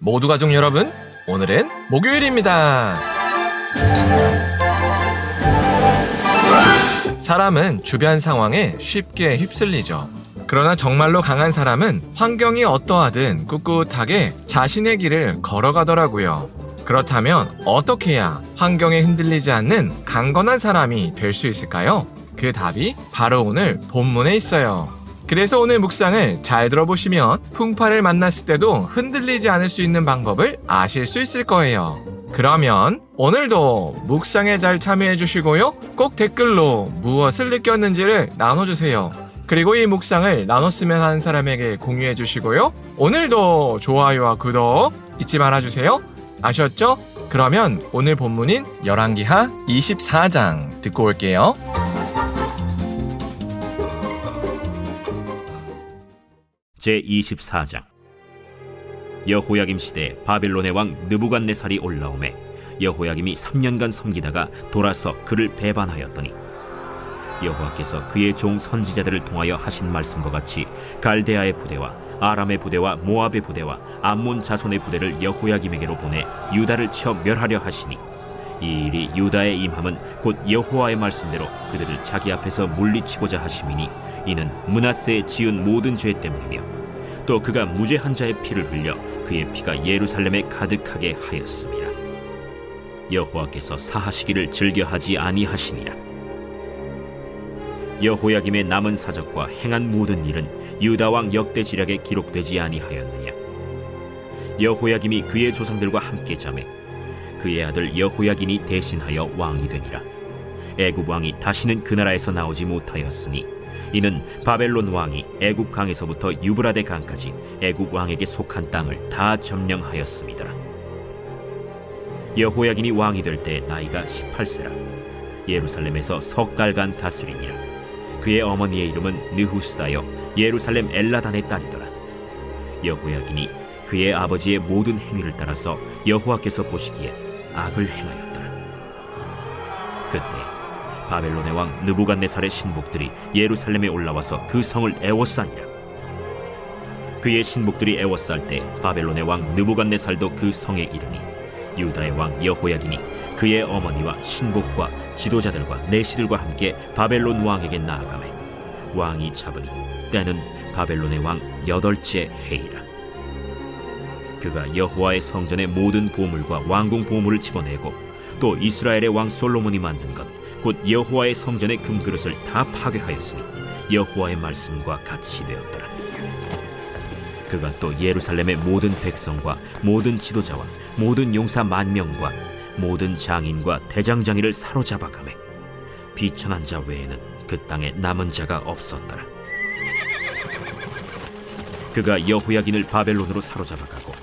모두 가족 여러분, 오늘은 목요일입니다. 사람은 주변 상황에 쉽게 휩쓸리죠. 그러나 정말로 강한 사람은 환경이 어떠하든 꿋꿋하게 자신의 길을 걸어가더라고요. 그렇다면 어떻게 해야 환경에 흔들리지 않는 강건한 사람이 될 수 있을까요? 그 답이 바로 오늘 본문에 있어요. 그래서 오늘 묵상을 잘 들어보시면 풍파를 만났을 때도 흔들리지 않을 수 있는 방법을 아실 수 있을 거예요. 그러면 오늘도 묵상에 잘 참여해 주시고요. 꼭 댓글로 무엇을 느꼈는지를 나눠주세요. 그리고 이 묵상을 나눴으면 하는 사람에게 공유해 주시고요. 오늘도 좋아요와 구독 잊지 말아주세요. 아셨죠? 그러면 오늘 본문인 열왕기하 24장 듣고 올게요. 제24장. 여호야김 시대에 바벨론의 왕 느부갓네살이 올라오매 여호야김이 3년간 섬기다가 돌아서 그를 배반하였더니 여호와께서 그의 종 선지자들을 통하여 하신 말씀과 같이 갈대아의 부대와 아람의 부대와 모압의 부대와 암몬 자손의 부대를 여호야김에게로 보내 유다를 쳐 멸하려 하시니 이 일이 유다의 임함은 곧 여호와의 말씀대로 그들을 자기 앞에서 물리치고자 하심이니 이는 므낫세에 지은 모든 죄 때문이며 또 그가 무죄한 자의 피를 흘려 그의 피가 예루살렘에 가득하게 하였습니다. 여호와께서 사하시기를 즐겨하지 아니하시니라. 여호야김의 남은 사적과 행한 모든 일은 유다 왕 역대지략에 기록되지 아니하였느냐. 여호야김이 그의 조상들과 함께 자매 그의 아들 여호야긴이 대신하여 왕이 되니라. 애굽 왕이 다시는 그 나라에서 나오지 못하였으니 이는 바벨론 왕이 애굽 강에서부터 유브라데 강까지 애굽 왕에게 속한 땅을 다 점령하였습니다. 여호야긴이 왕이 될 때 나이가 18세라. 예루살렘에서 석 달간 다스리니라. 그의 어머니의 이름은 느후스다여 예루살렘 엘라단의 딸이더라. 여호야긴이 그의 아버지의 모든 행위를 따라서 여호와께서 보시기에 악을 행하였더라. 그때 바벨론의 왕 느부갓네살의 신복들이 예루살렘에 올라와서 그 성을 애워싸니라. 그의 신복들이 애워쌀 때 바벨론의 왕 느부갓네살도 그 성에 이르니 유다의 왕 여호야긴이 그의 어머니와 신복과 지도자들과 내시들과 함께 바벨론 왕에게 나아가매 왕이 잡으니 때는 바벨론의 왕 8째 해이라. 그가 여호와의 성전의 모든 보물과 왕궁 보물을 집어내고 또 이스라엘의 왕 솔로몬이 만든 것 곧 여호와의 성전의 금그릇을 다 파괴하였으니 여호와의 말씀과 같이 되었더라. 그가 또 예루살렘의 모든 백성과 모든 지도자와 모든 용사 10,000명과 모든 장인과 대장장이를 사로잡아가매 비천한 자 외에는 그 땅에 남은 자가 없었더라. 그가 여호야긴을 바벨론으로 사로잡아가고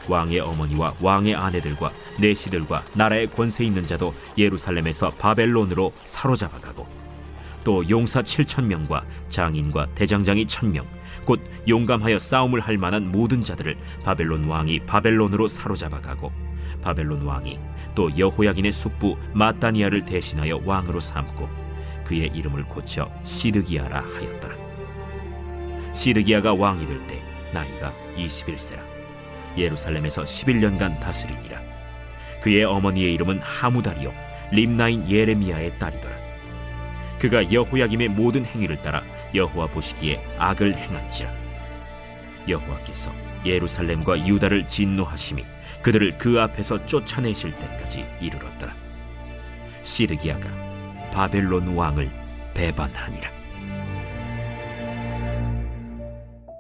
왕의 어머니와 왕의 아내들과 내시들과 나라의 권세 있는 자도 예루살렘에서 바벨론으로 사로잡아가고 또 용사 7,000명과 장인과 대장장이 1,000명 곧 용감하여 싸움을 할 만한 모든 자들을 바벨론 왕이 바벨론으로 사로잡아가고 바벨론 왕이 또 여호야긴의 숙부 마따니아를 대신하여 왕으로 삼고 그의 이름을 고쳐 시드기야라 하였더라. 시드기야가 왕이 될 때 나이가 21세라. 예루살렘에서 11년간 다스리니라. 그의 어머니의 이름은 하무다리요 림나인 예레미야의 딸이더라. 그가 여호야김의 모든 행위를 따라 여호와 보시기에 악을 행한지라. 여호와께서 예루살렘과 유다를 진노하심이 그들을 그 앞에서 쫓아내실 때까지 이르렀더라. 시드기야가 바벨론 왕을 배반하니라.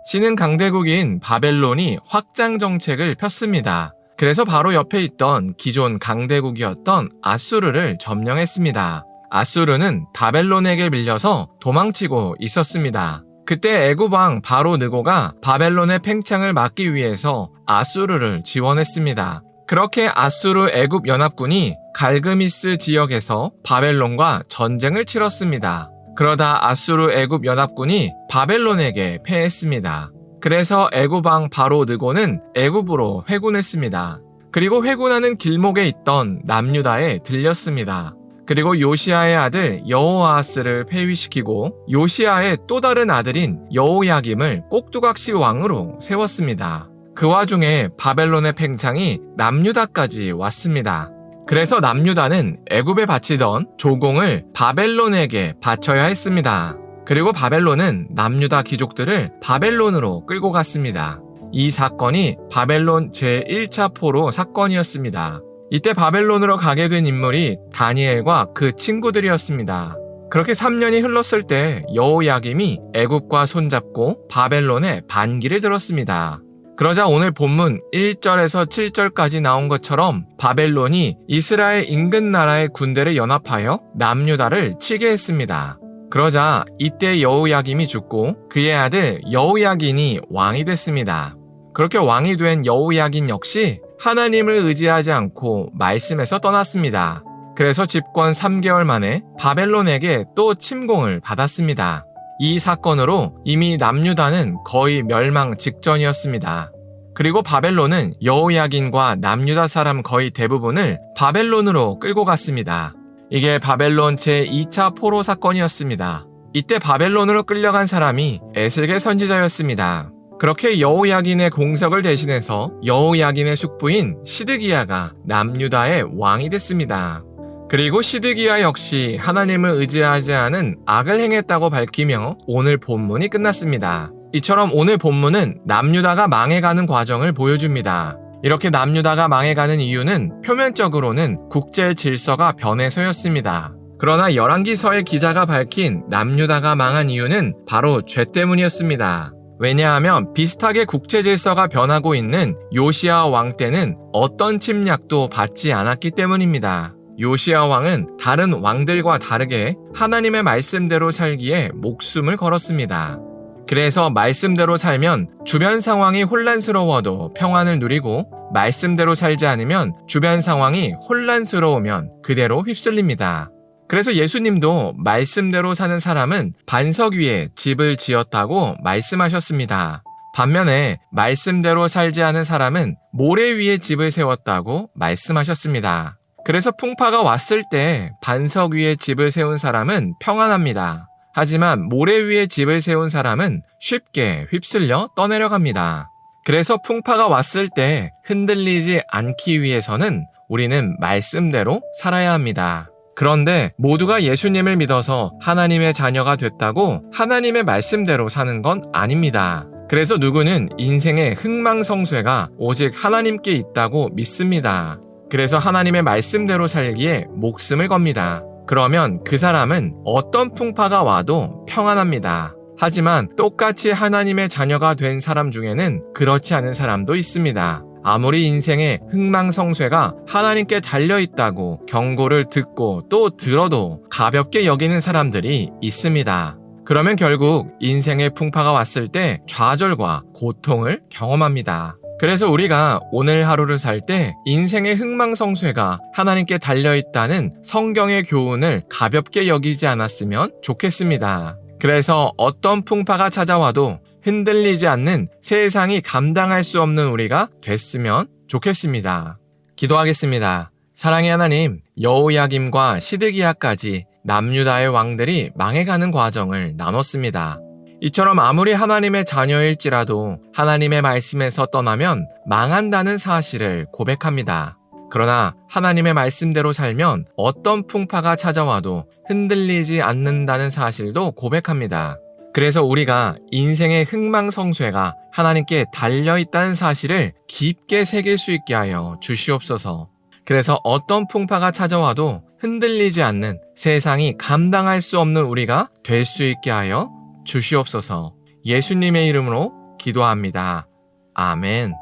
신은 강대국인 바벨론이 확장 정책을 폈습니다. 그래서 바로 옆에 있던 기존 강대국이었던 아수르를 점령했습니다. 아수르는 바벨론에게 밀려서 도망치고 있었습니다. 그때 애굽 왕 바로 느고가 바벨론의 팽창을 막기 위해서 아수르를 지원했습니다. 그렇게 아수르 애굽 연합군이 갈그미스 지역에서 바벨론과 전쟁을 치렀습니다. 그러다 아수르 애굽 연합군이 바벨론에게 패했습니다. 그래서 애굽 왕 바로 느고는 애굽으로 회군했습니다. 그리고 회군하는 길목에 있던 남유다에 들렸습니다. 그리고 요시아의 아들 여호아하스를 폐위시키고 요시아의 또 다른 아들인 여호야김을 꼭두각시 왕으로 세웠습니다. 그 와중에 바벨론의 팽창이 남유다까지 왔습니다. 그래서 남유다는 애굽에 바치던 조공을 바벨론에게 바쳐야 했습니다. 그리고 바벨론은 남유다 귀족들을 바벨론으로 끌고 갔습니다. 이 사건이 바벨론 제1차 포로 사건이었습니다. 이때 바벨론으로 가게 된 인물이 다니엘과 그 친구들이었습니다. 그렇게 3년이 흘렀을 때 여호야김이 애굽과 손잡고 바벨론에 반기를 들었습니다. 그러자 오늘 본문 1절에서 7절까지 나온 것처럼 바벨론이 이스라엘 인근 나라의 군대를 연합하여 남유다를 치게 했습니다. 그러자 이때 여호야김이 죽고 그의 아들 여호야긴이 왕이 됐습니다. 그렇게 왕이 된 여호야긴 역시 하나님을 의지하지 않고 말씀에서 떠났습니다. 그래서 집권 3개월 만에 바벨론에게 또 침공을 받았습니다. 이 사건으로 이미 남유다는 거의 멸망 직전이었습니다. 그리고 바벨론은 여호야긴과 남유다 사람 거의 대부분을 바벨론으로 끌고 갔습니다. 이게 바벨론 제2차 포로 사건이었습니다. 이때 바벨론으로 끌려간 사람이 에스겔 선지자였습니다. 그렇게 여호야긴의 공석을 대신해서 여호야긴의 숙부인 시드기야가 남유다의 왕이 됐습니다. 그리고 시드기야 역시 하나님을 의지하지 않은 악을 행했다고 밝히며 오늘 본문이 끝났습니다. 이처럼 오늘 본문은 남유다가 망해가는 과정을 보여줍니다. 이렇게 남유다가 망해가는 이유는 표면적으로는 국제 질서가 변해서였습니다. 그러나 열왕기서의 기자가 밝힌 남유다가 망한 이유는 바로 죄 때문이었습니다. 왜냐하면 비슷하게 국제 질서가 변하고 있는 요시야 왕 때는 어떤 침략도 받지 않았기 때문입니다. 요시야 왕은 다른 왕들과 다르게 하나님의 말씀대로 살기에 목숨을 걸었습니다. 그래서 말씀대로 살면 주변 상황이 혼란스러워도 평안을 누리고 말씀대로 살지 않으면 주변 상황이 혼란스러우면 그대로 휩쓸립니다. 그래서 예수님도 말씀대로 사는 사람은 반석 위에 집을 지었다고 말씀하셨습니다. 반면에 말씀대로 살지 않은 사람은 모래 위에 집을 세웠다고 말씀하셨습니다. 그래서 풍파가 왔을 때 반석 위에 집을 세운 사람은 평안합니다. 하지만 모래 위에 집을 세운 사람은 쉽게 휩쓸려 떠내려갑니다. 그래서 풍파가 왔을 때 흔들리지 않기 위해서는 우리는 말씀대로 살아야 합니다. 그런데 모두가 예수님을 믿어서 하나님의 자녀가 됐다고 하나님의 말씀대로 사는 건 아닙니다. 그래서 누구는 인생의 흥망성쇠가 오직 하나님께 있다고 믿습니다. 그래서 하나님의 말씀대로 살기에 목숨을 겁니다. 그러면 그 사람은 어떤 풍파가 와도 평안합니다. 하지만 똑같이 하나님의 자녀가 된 사람 중에는 그렇지 않은 사람도 있습니다. 아무리 인생의 흥망성쇠가 하나님께 달려있다고 경고를 듣고 또 들어도 가볍게 여기는 사람들이 있습니다. 그러면 결국 인생의 풍파가 왔을 때 좌절과 고통을 경험합니다. 그래서 우리가 오늘 하루를 살 때 인생의 흥망성쇠가 하나님께 달려있다는 성경의 교훈을 가볍게 여기지 않았으면 좋겠습니다. 그래서 어떤 풍파가 찾아와도 흔들리지 않는 세상이 감당할 수 없는 우리가 됐으면 좋겠습니다. 기도하겠습니다. 사랑의 하나님, 여호야김과 시드기야까지 남유다의 왕들이 망해가는 과정을 나눴습니다. 이처럼 아무리 하나님의 자녀일지라도 하나님의 말씀에서 떠나면 망한다는 사실을 고백합니다. 그러나 하나님의 말씀대로 살면 어떤 풍파가 찾아와도 흔들리지 않는다는 사실도 고백합니다. 그래서 우리가 인생의 흥망성쇠가 하나님께 달려있다는 사실을 깊게 새길 수 있게 하여 주시옵소서. 그래서 어떤 풍파가 찾아와도 흔들리지 않는 세상이 감당할 수 없는 우리가 될 수 있게 하여 주시옵소서. 예수님의 이름으로 기도합니다. 아멘.